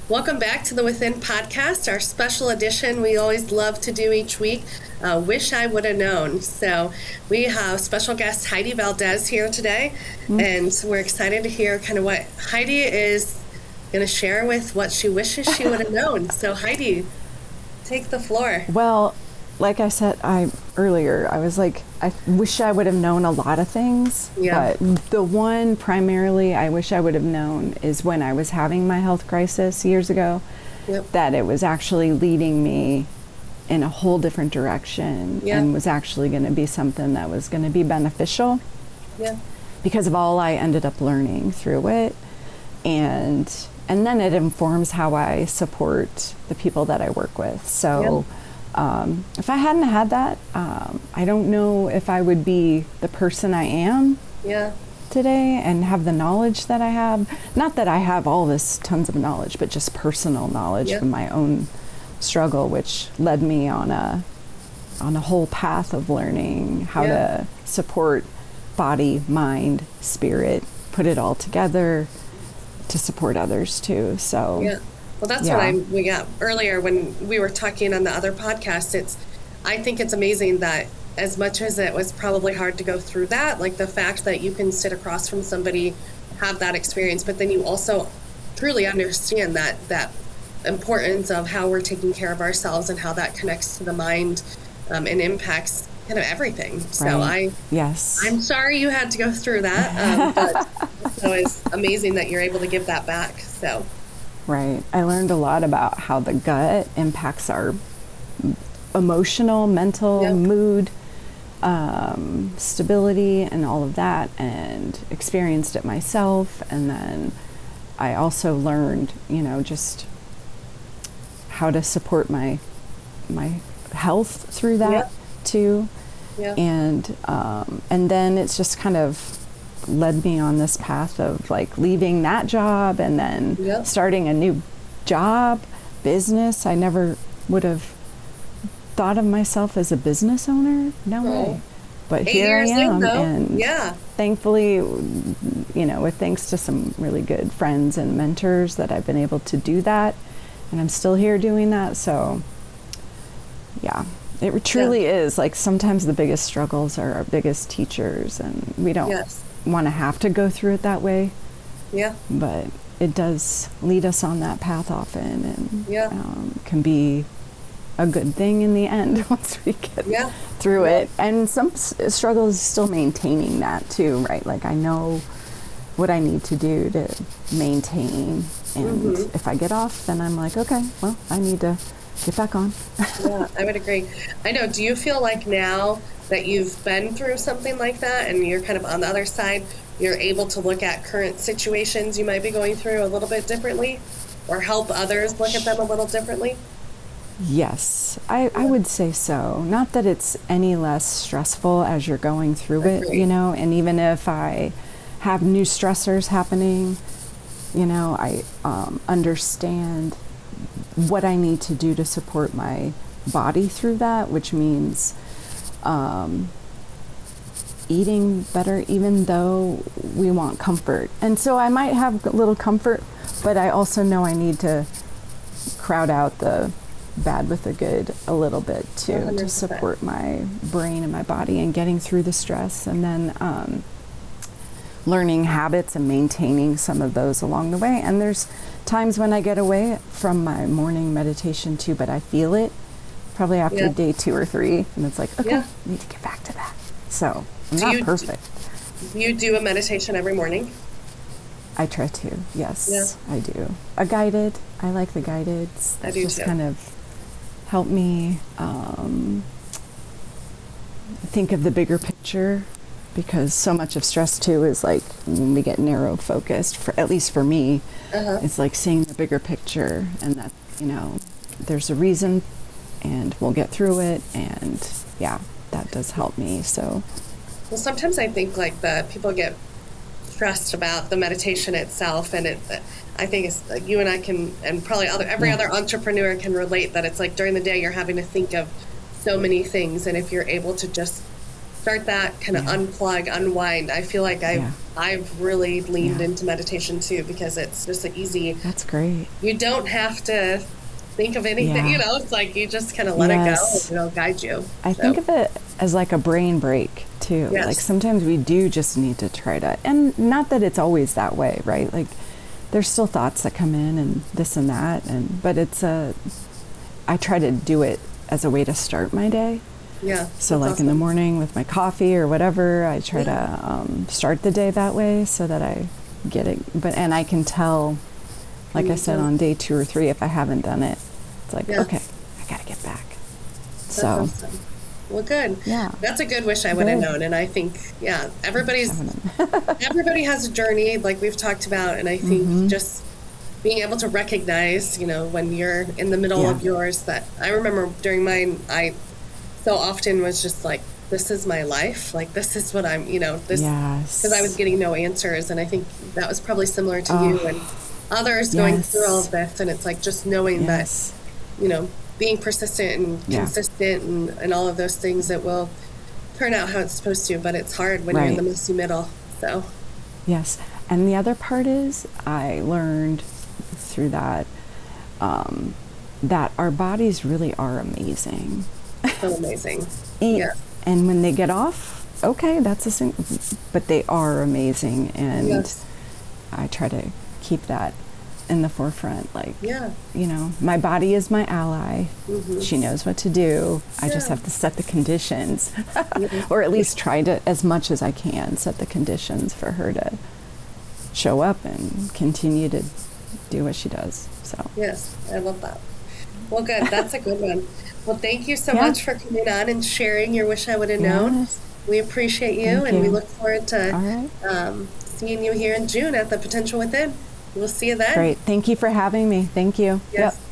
Welcome back to the Within podcast, our special edition we always love to do each week. Wish I would have known. So we have special guest Heidi Valdez here today, and we're excited to hear kind of what Heidi is going to share with what she wishes she would have known. So Heidi, take the floor. Well, like I said earlier, I was like, I wish I would have known a lot of things. Yeah. But the one primarily I wish I would have known is when I was having my health crisis years ago, that it was actually leading me in a whole different direction and was actually going to be something that was going to be beneficial because of all I ended up learning through it. And then it informs how I support the people that I work with. So if I hadn't had that, I don't know if I would be the person I am today and have the knowledge that I have. Not that I have all this tons of knowledge, but just personal knowledge from my own struggle, which led me on a whole path of learning how to support body, mind, spirit, put it all together to support others too. So well, that's what we got earlier when we were talking on the other podcast. I think it's amazing that as much as it was probably hard to go through that, like the fact that you can sit across from somebody, have that experience, but then you also truly understand that importance of how we're taking care of ourselves and how that connects to the mind and impacts kind of everything. So I'm sorry you had to go through that, but so it's amazing that you're able to give that back. So. Right. I learned a lot about how the gut impacts our emotional, mental, mood, stability, and all of that, and experienced it myself. And then I also learned, just how to support my health through that too. And then it's just kind of led me on this path of like leaving that job and then starting a new job, business. I never would have thought of myself as a business owner. No way. But here I am. And thankfully, with thanks to some really good friends and mentors that I've been able to do that. And I'm still here doing that. So it truly is like sometimes the biggest struggles are our biggest teachers, and we don't want to have to go through it that way. But it does lead us on that path often, and can be a good thing in the end once we get through it. And some struggle is still maintaining that too, right? Like I know what I need to do to maintain, and if I get off, then I'm like, okay, well, I need to get back on. I would agree. I know. Do you feel like now that you've been through something like that and you're kind of on the other side, you're able to look at current situations you might be going through a little bit differently, or help others look at them a little differently? Yes, I would say so. Not that it's any less stressful as you're going through it, and even if I have new stressors happening, I understand what I need to do to support my body through that, which means eating better, even though we want comfort. And so I might have a little comfort, but I also know I need to crowd out the bad with the good a little bit too, 100%. To support my brain and my body and getting through the stress, and then learning habits and maintaining some of those along the way. And there's times when I get away from my morning meditation too, but I feel it probably after day 2 or 3, and it's like, okay, I need to get back to that. So I'm not perfect. Do you do a meditation every morning? I try to, yes, I do. A guided, I like the guided. I do just too. Kind of help me think of the bigger picture, because so much of stress too is like when we get narrow focused, at least for me, it's like seeing the bigger picture, and that, there's a reason and we'll get through it. And that does help me. So, well, sometimes I think like the people get stressed about the meditation itself, and I think it's like you and I can, and probably every other entrepreneur can relate, that it's like during the day you're having to think of so many things, and if you're able to just start that kind of unplug, unwind. I feel like I've really leaned into meditation too, because it's just an easy. That's great. You don't have to think of anything, it's like you just kind of let it go and it'll guide you. I think of it as like a brain break too. Yes. Like sometimes we do just need to try to, and not that it's always that way, right? Like there's still thoughts that come in and this and that, but I try to do it as a way to start my day. Yeah. So like in the morning with my coffee or whatever, I try to start the day that way so that I get it. And I can tell, like I said, on day 2 or 3, if I haven't done it, it's like, okay, I got to get back. That's awesome. Well, good. Yeah. That's a good wish I would have known. And I think, everybody has a journey like we've talked about. And I think just being able to recognize, when you're in the middle of yours, that I remember during mine, I so often was just like, this is my life. Like, this is what I'm, this, because I was getting no answers. And I think that was probably similar to you and others going through all of this. And it's like, just knowing that, being persistent and consistent and all of those things, that will turn out how it's supposed to, but it's hard when you're in the messy middle. So. Yes. And the other part is I learned through that, that our bodies really are amazing. So amazing. And when they get off, okay, that's a thing, but they are amazing. And I try to keep that in the forefront. Like, my body is my ally. She knows what to do. I just have to set the conditions, or at least try to, as much as I can, set the conditions for her to show up and continue to do what she does. So yes, I love that. Well, good. That's a good one. Well, thank you so much for coming on and sharing your wish I would have known. We appreciate you, and we look forward to seeing you here in June at the Potential Within. We'll see you then. Great. Thank you for having me. Thank you. Yes. Yep.